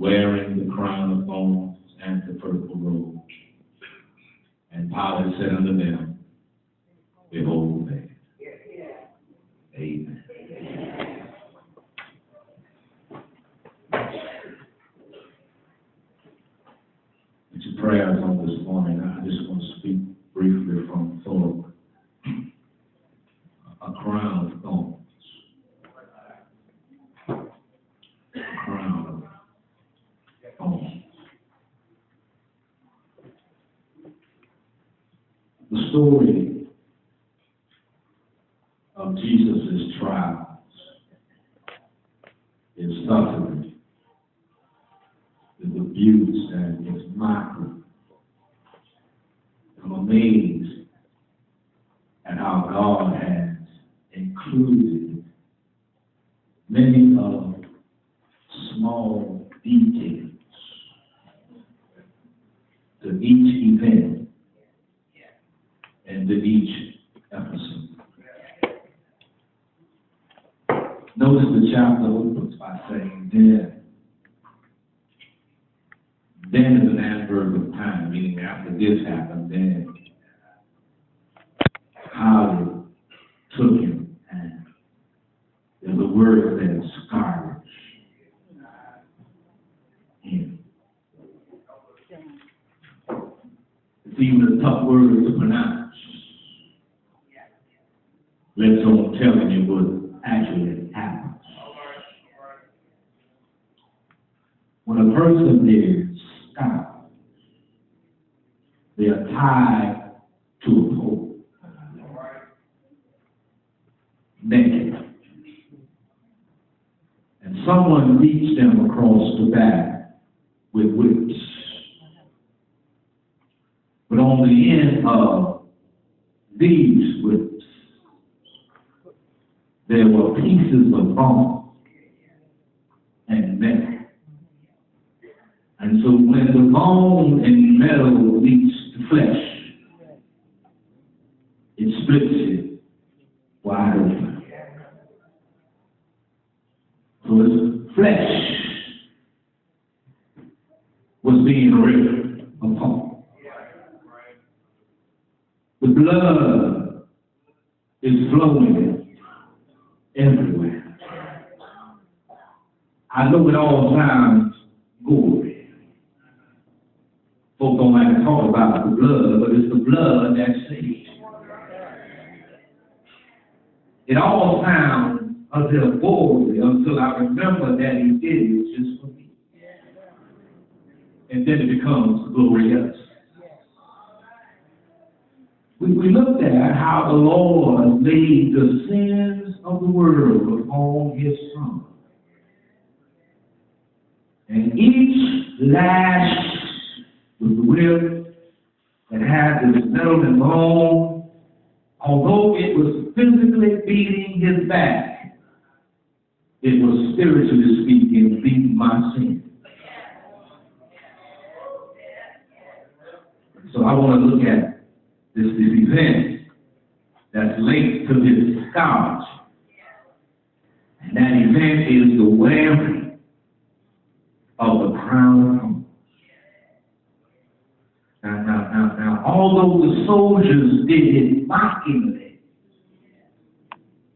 wearing the crown of thorns and the purple robe. And Pilate said unto them, Behold the man. Amen. It's your prayers on this morning. I just want to speak briefly from Thorpe. A crown of thorns. A crown of thorns. The story of Jesus' trials, his suffering, his abuse, and his mockery. I'm amazed at how God has included many of small details to each event and to each episode. Notice the chapter opens by saying, then is an adverb of time, meaning after this happened, then how it took him, and there's a word that scourged him. It's even a tough word to pronounce. Let someone tell you what actually happens. When a person is scourged, they are tied to a pole, naked, and someone beats them across the back with whips. But on the end of these whips, there were pieces of bone and metal. And so when the bone and metal meets the flesh, it splits it wide open. So his flesh was being ripped apart. The blood is flowing everywhere. I know it all sounds gory. Folk don't like to talk about the blood, but it's the blood that saves. It all sounds a little gory until I remember that he did it just for me. And then it becomes glorious. We looked at how the Lord laid the sins of the world upon his Son. And each lash with the whip that had this metal and bone, although it was physically beating his back, it was spiritually speaking beating my sin. So I want to look at this event that's linked to this scourge. And that event is the wearing of the crown of thorns. Now, although the soldiers did it mockingly,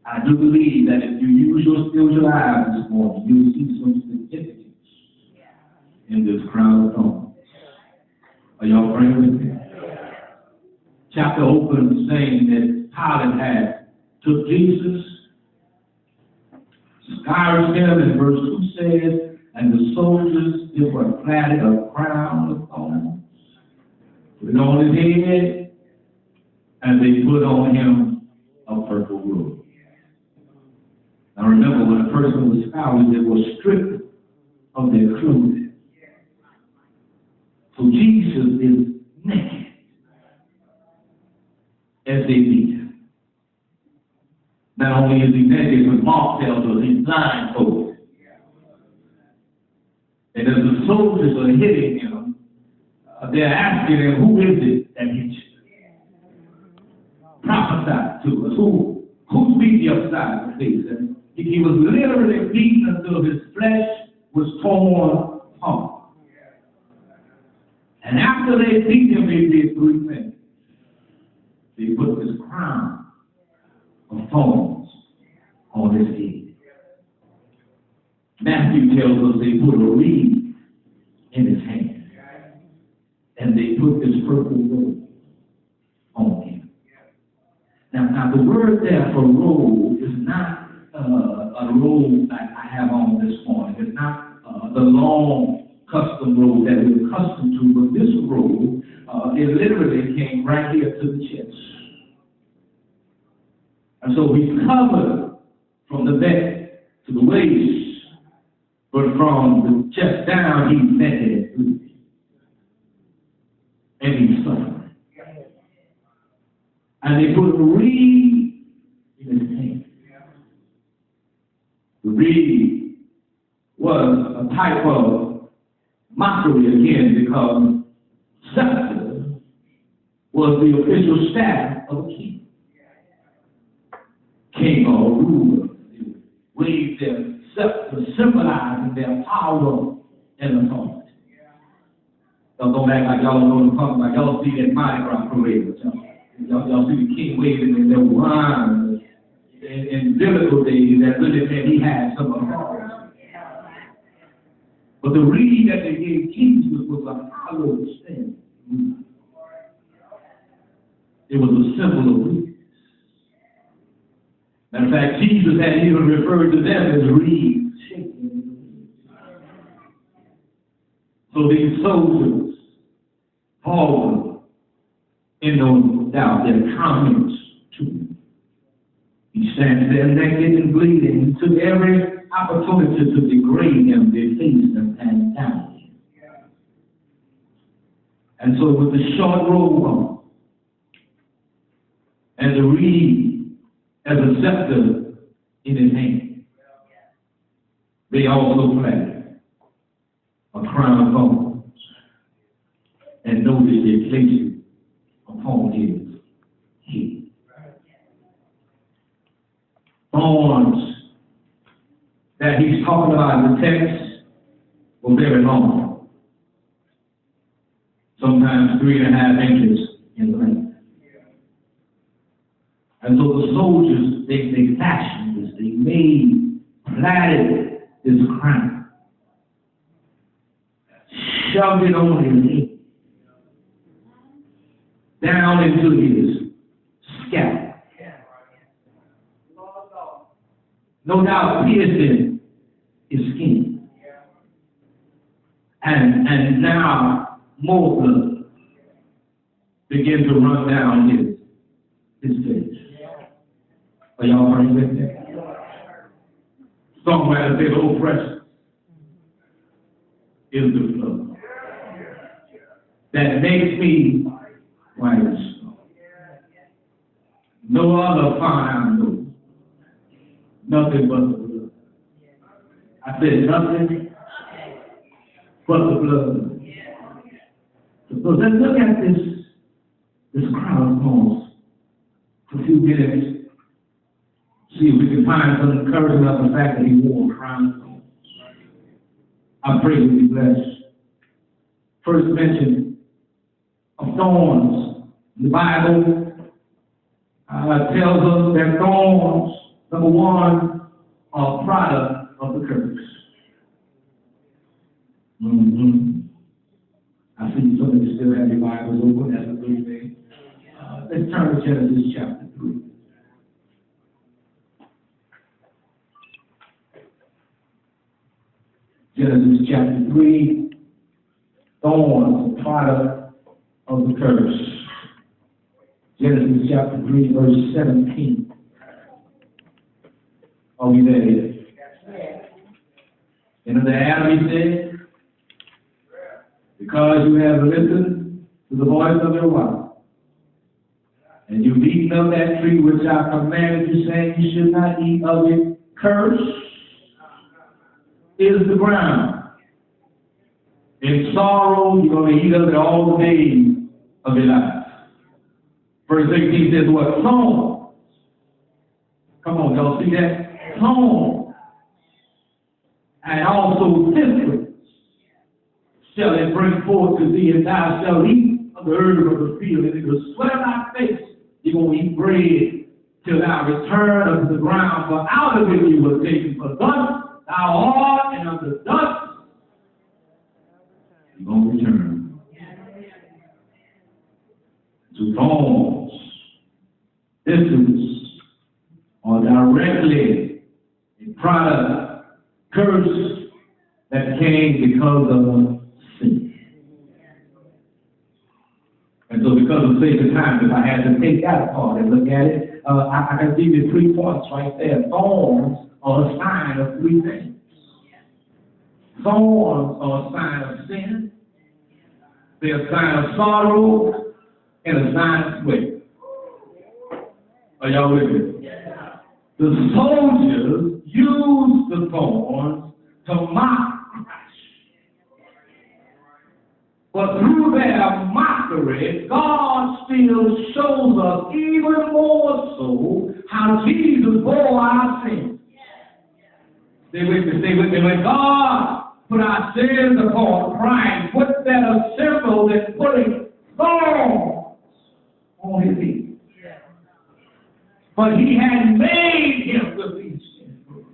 I do believe that if you use your spiritual eyes this morning, you'll see some significance in this crown of thorns. Are y'all praying with me? Chapter opens saying that Pilate had took Jesus, scourged him, and verse 2 says, and the soldiers, they were platted a crown of thorns, put it on his head, and they put on him a purple robe. Now remember, when a person was scourged, they were stripped of their clothing. So Jesus is naked as they beat him. Not only is he naked, but Mark tells us he's blindfolded. And as the soldiers are hitting him, they're asking him, who is it that hit you? Prophesy to us. Who's beat you upside the face? And he was literally beaten until his flesh was torn heart. And after they beat him, they did three things. They put this crown of thorns on his head. Matthew tells us they put a reed in his hand. And they put this purple robe on him. Now the word there for robe is not a robe like I have on this morning. It's not the long custom robe that we're accustomed to, but this robe, it literally came right here to the chest. And so he's covered from the back to the waist, but from the chest down, he's naked and free. And he's suffering. And they put a reed in his hand. The reed was a type of mockery again, because scepter was the official staff of a king. King or ruler. They waved their scepter, symbolizing their power and authority. Y'all don't act like y'all don't know what I'm talking about. Y'all see that Mardi Gras parade. Y'all see the king waving in their wine. In biblical days, that really meant he had some authority. But the reed that they gave Jesus was a hollow stem. It was a symbol of weakness. Matter of fact, Jesus had even referred to them as reeds shaking. So these soldiers, Paul, in no doubt, their comments to him. He stands there naked and bleeding, took every opportunity to degrade him, deface him, and down him. And so with the short robe on, and the reed as a scepter in his hand, they also planted a crown of thorns, and notice they placed it upon his head. Thorns that he's talking about in the text were very long, sometimes 3.5 inches in length. And so the soldiers, they fashioned this, they plaited this crown, shoved it on his head, down into his scalp. No doubt piercing his skin. And now more blood began to run down his face. Are y'all praying with me? Songwriter said, "Oh, precious is the blood that makes me white as snow. No other fine I know, nothing but the blood." I said, nothing but the blood. So let's look at this crown of thorns for a few minutes. See if we can find some encouragement of the fact that he wore a crown of thorns. I pray we be blessed. First mention of thorns in the Bible tells us that thorns, number one, are a product of the curse. I see some of you still have your Bibles open. That's a good thing. Let's turn to Genesis chapter 3. Genesis chapter 3, thorns, a product of the curse. Genesis chapter 3, verse 17. Are we there yet? And the Adam, he said, because you have listened to the voice of your wife, and you've eaten of that tree which I commanded you, saying you should not eat of it, curse is the ground. In sorrow, you're going to eat of it all the days of your life. Verse 18 says what? Thorns. Come on, y'all see that? Thorns. And also thistles shall it bring forth to thee, and thou shalt eat of the herb of the field, and in the sweat of thy face you're going to eat bread till thou return unto the ground, for out of it you were taken, for dust thou art, and unto dust you're going to return. To thorns, thistles, are directly a product, curse that came because of sin. And so because of sake of time, if I had to take that apart and look at it, I can give you 3 points right there. Thorns are a sign of 3 things. Thorns are a sign of sin, they're a sign of sorrow, and a sign of sweat. Are y'all with me? The soldiers used the thorns to mock Christ. But through their mockery, God still shows us even more so how Jesus bore our sins. Stay with me. When God put our sins upon Christ, what better symbol than putting thorns on his feet? But he had made him to be sin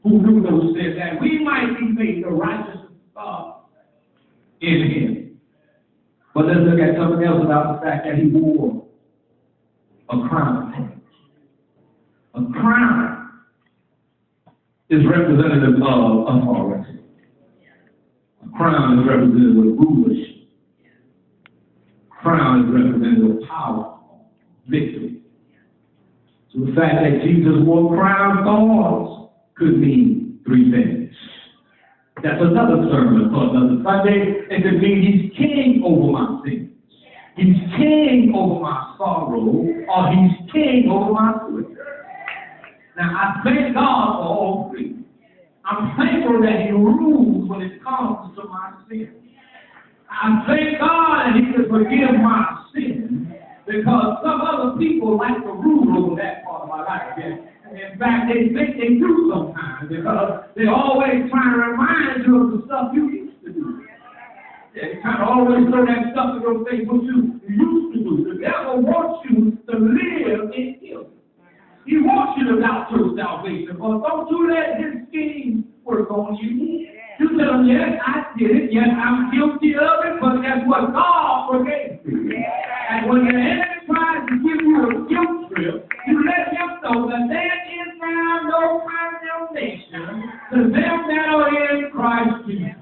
who knew those sins, that we might be made the righteousness of God in him. But let's look at something else about the fact that he wore a crown of thorns. A crown is representative of authority. A crown is representative of rulership. A crown is representative of power, victory. So the fact that Jesus wore a crown of thorns could mean 3 things. That's another sermon for another Sunday. It could mean he's king over my sins. He's king over my sorrow, or he's king over my suicide. Now, I thank God for all 3. I'm thankful that he rules when it comes to my sins. I thank God that he can forgive my sins, because some other people like to rule over that part of my life. In fact, they think they do sometimes, because they're always trying to remind you of the stuff you used to do. They kind of always throw that stuff in your face, what you used to do. The devil wants you to live in him. He wants you to doubt your salvation, but don't you let his schemes work on you. You tell him, yes, I did it, yes, I'm guilty of it, but guess what? God forgave me. And when the enemy tries to give you a guilt trip, you let him know that there is now no condemnation to them that are in Christ Jesus.